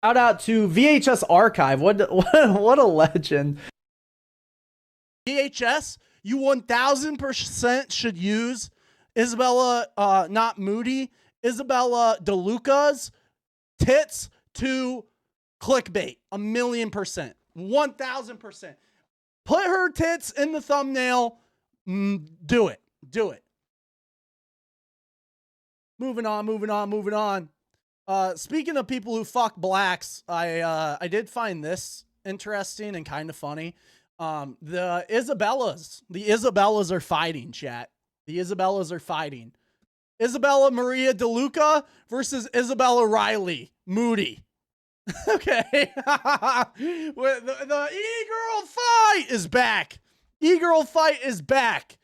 Shout out to VHS Archive. What a legend. VHS, you 1000% should use Isabella, not Moody, Isabella DeLuca's tits to clickbait. 1,000,000%. 1000%. Put her tits in the thumbnail. Do it. Do it. Moving on. Speaking of people who fuck blacks, I did find this interesting and kind of funny. The Isabellas are fighting, chat. The Isabellas are fighting. Isabella Maria DeLuca versus Isabella Riley Moody. Okay. The e-girl fight is back. E-girl fight is back.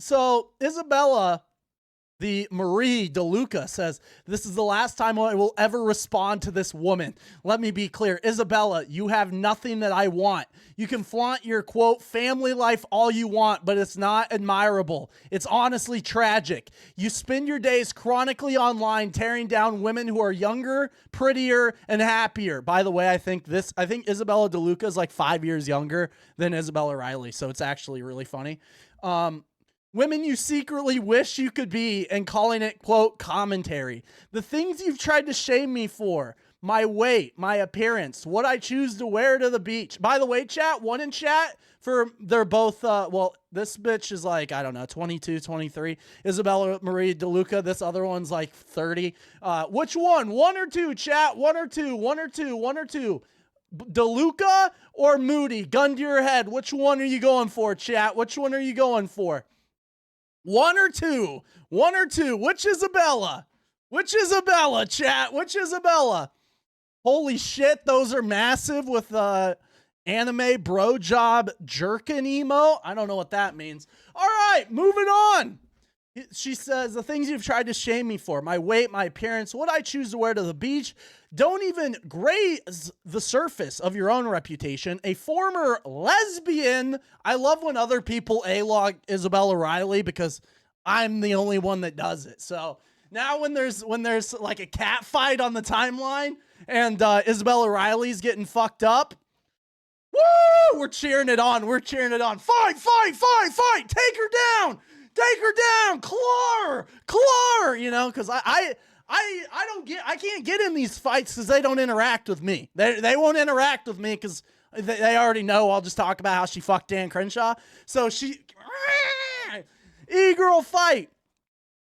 So Isabella, the Marie DeLuca, says, "This is the last time I will ever respond to this woman. Let me be clear. Isabella, you have nothing that I want. You can flaunt your, quote, family life all you want, but it's not admirable. It's honestly tragic. You spend your days chronically online tearing down women who are younger, prettier, and happier." By the way, I think Isabella DeLuca is like 5 years younger than Isabella Riley, so it's actually really funny. Women you secretly wish you could be, and calling it, quote, commentary. The things you've tried to shame me for. My weight, my appearance, what I choose to wear to the beach. By the way, chat, one in chat they're both, well, this bitch is like, I don't know, 22, 23. Isabella Marie DeLuca, this other one's like 30. Which one? One or two, chat? One or two? DeLuca or Moody? Gun to your head. Which one are you going for, chat? Which one are you going for? One or two? Which Isabella? Chat? Which Isabella? Holy shit, those are massive with anime bro job jerkin emo. I don't know what that means. All right, moving on. She says, the things you've tried to shame me for. My weight, my appearance, what I choose to wear to the beach. Don't even graze the surface of your own reputation. A former lesbian. I love when other people A-log Isabella Riley because I'm the only one that does it. So now when there's like a cat fight on the timeline and Isabella Riley's getting fucked up, woo! We're cheering it on. Fight! Take her down! Clar! You know, because I can't get in these fights because they don't interact with me. They won't interact with me because they already know I'll just talk about how she fucked Dan Crenshaw. So e-girl fight.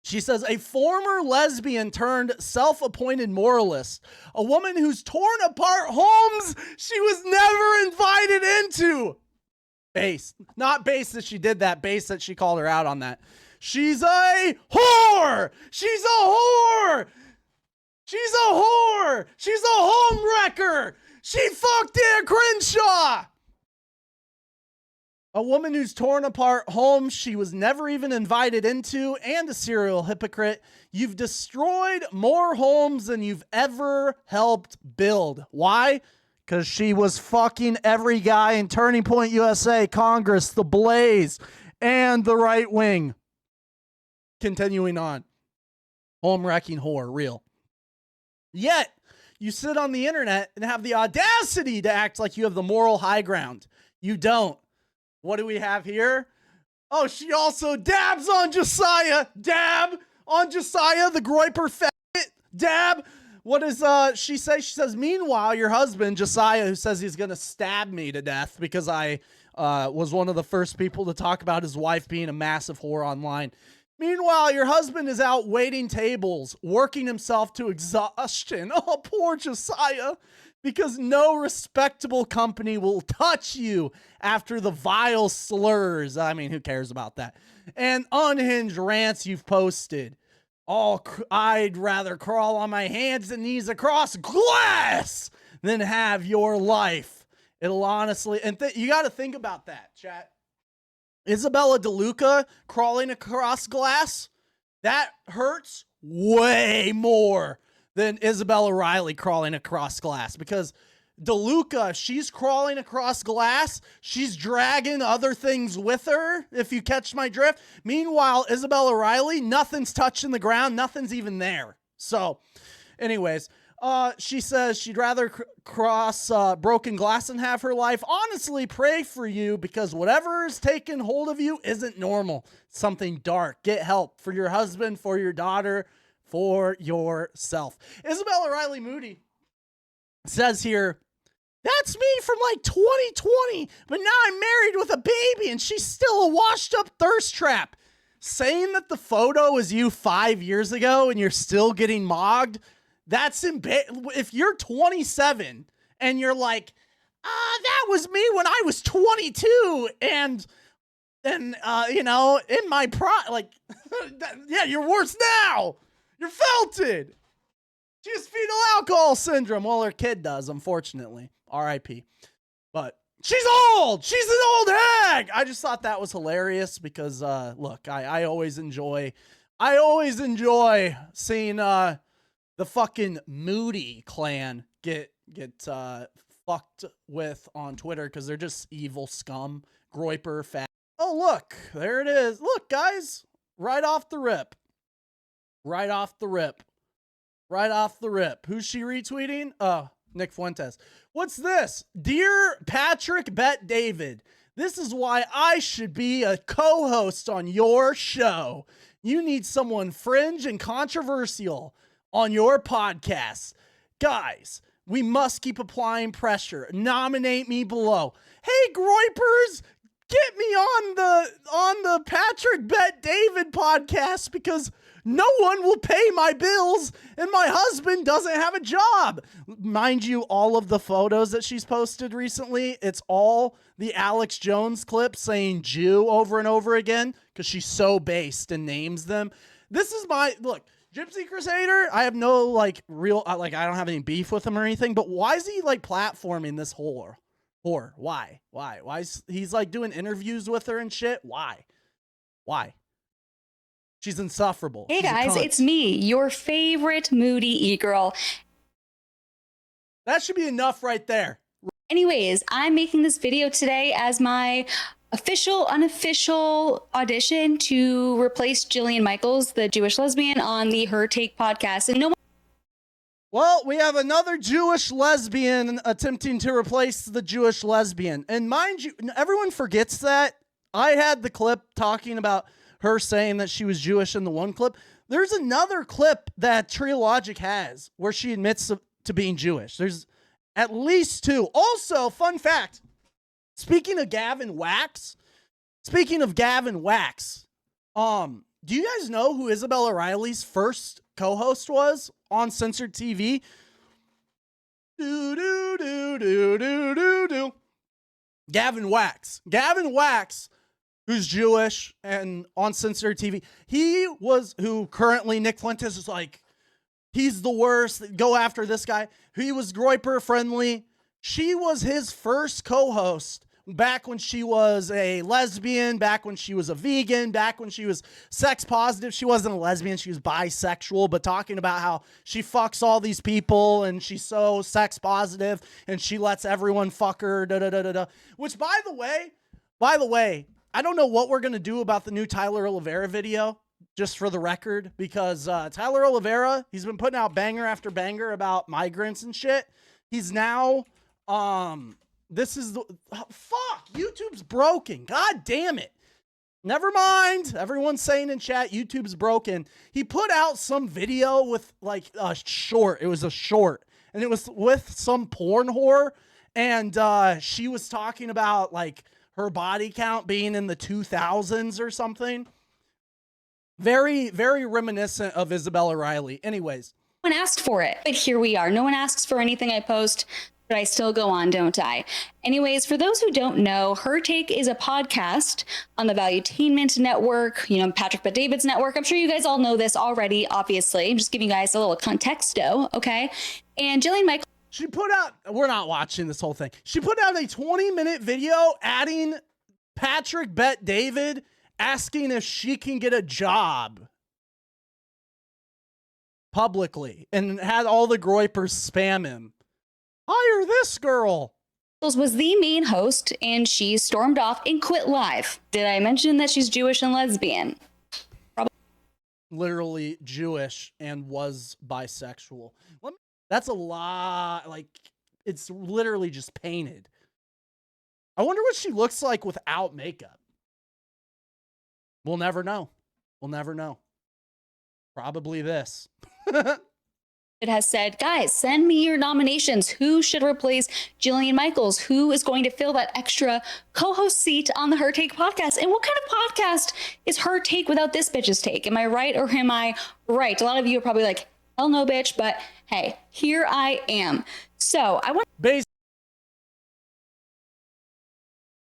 She says, a former lesbian turned self-appointed moralist, a woman who's torn apart homes she was never invited into. Base. Not base that she did that, base that she called her out on that. She's a whore! She's a home wrecker! She fucked Dan Crenshaw! A woman who's torn apart homes she was never even invited into, and a serial hypocrite. You've destroyed more homes than you've ever helped build. Why? Because she was fucking every guy in Turning Point USA, Congress, The Blaze, and the right wing. Continuing on. Home wrecking whore, real. Yet, you sit on the internet and have the audacity to act like you have the moral high ground. You don't. What do we have here? Oh, she also dabs on Josiah. Dab on Josiah, the Groiper faggot. Dab. What does she say? She says, meanwhile, your husband, Josiah, who says he's going to stab me to death because I was one of the first people to talk about his wife being a massive whore online. Meanwhile, your husband is out waiting tables, working himself to exhaustion. Oh, poor Josiah. Because no respectable company will touch you after the vile slurs. I mean, who cares about that? And unhinged rants you've posted. I'd rather crawl on my hands and knees across glass than have your life. It'll honestly, and you got to think about that, chat. Isabella DeLuca crawling across glass, that hurts way more than Isabella Riley crawling across glass, because DeLuca, she's crawling across glass. She's dragging other things with her, if you catch my drift. Meanwhile, Isabella Riley, nothing's touching the ground. Nothing's even there. So anyways, She says she'd rather cross broken glass and have her life. Honestly, pray for you because whatever is taking hold of you isn't normal. Something dark. Get help for your husband, for your daughter, for yourself. Isabella Riley Moody says here, that's me from like 2020, but now I'm married with a baby and she's still a washed up thirst trap. Saying that the photo is you 5 years ago and you're still getting mogged, that's if you're 27 and you're like, that was me when I was 22 and you know, in my yeah, you're worse now. You're felted. She has fetal alcohol syndrome. Well, her kid does, unfortunately. R.I.P. But she's old. She's an old hag. I just thought that was hilarious because, look, I always enjoy seeing the fucking Moody clan get fucked with on Twitter because they're just evil scum. Groiper, fat. Oh, look, there it is. Look, guys, right off the rip. Right off the rip. Right off the rip. Who's she retweeting? Nick Fuentes. What's this? Dear Patrick Bet David, this is why I should be a co-host on your show. You need someone fringe and controversial on your podcast. Guys, we must keep applying pressure. Nominate me below. Hey, Groipers, get me on the Patrick Bet David podcast because no one will pay my bills and my husband doesn't have a job. Mind you, all of the photos that she's posted recently, it's all the Alex Jones clip saying Jew over and over again because she's so based and names them. This is look, Gypsy Crusader, I have no I don't have any beef with him or anything, but why is he platforming this whore? Why? He's doing interviews with her and shit? Why? She's insufferable. Hey guys, it's me, your favorite moody e-girl. That should be enough right there. Anyways, I'm making this video today as my unofficial audition to replace Jillian Michaels, the Jewish lesbian, on the Her Take podcast. And well, we have another Jewish lesbian attempting to replace the Jewish lesbian. And mind you, everyone forgets that. I had the clip talking about her saying that she was Jewish in the one clip. There's another clip that Trilogic has where she admits to being Jewish. There's at least two. Also, fun fact, speaking of Gavin Wax, do you guys know who Isabella Riley's first co-host was on Censored TV? Gavin Wax, who's Jewish and on Censored TV. He was who currently Nick Fuentes is he's the worst. Go after this guy. He was Groiper friendly. She was his first co-host back when she was a lesbian, back when she was a vegan, back when she was sex positive. She wasn't a lesbian. She was bisexual, but talking about how she fucks all these people and she's so sex positive and she lets everyone fuck her. Which, by the way, I don't know what we're going to do about the new Tyler Oliveira video, just for the record, because Tyler Oliveira, he's been putting out banger after banger about migrants and shit. He's now, YouTube's broken. God damn it. Never mind. Everyone's saying in chat, YouTube's broken. He put out some video with a short. It was a short. And it was with some porn whore. And she was talking about her body count being in the 2000s or something. Very, very reminiscent of Isabella Riley. Anyways. no one asked for it, but here we are. No one asks for anything I post, but I still go on, don't I? Anyways, for those who don't know, Her Take is a podcast on the Valuetainment Network, Patrick Bet David's network. I'm sure you guys all know this already, obviously. I'm just giving you guys a little contexto, okay? And Jillian Michaels. She put out, we're not watching this whole thing. She put out a 20-minute video adding Patrick Bet David asking if she can get a job publicly and had all the Groipers spam him. Hire this girl. Was the main host and she stormed off and quit live. Did I mention that she's Jewish and lesbian? Literally Jewish and was bisexual. That's a lot. Like, it's literally just painted. I wonder what she looks like without makeup. We'll never know. We'll never know. Probably this. It has said, guys, send me your nominations. Who should replace Jillian Michaels? Who is going to fill that extra co-host seat on the Her Take podcast? And what kind of podcast is Her Take without this bitch's take? Am I right or am I right? A lot of you are probably like, hell no, bitch. But hey, here I am. So I want...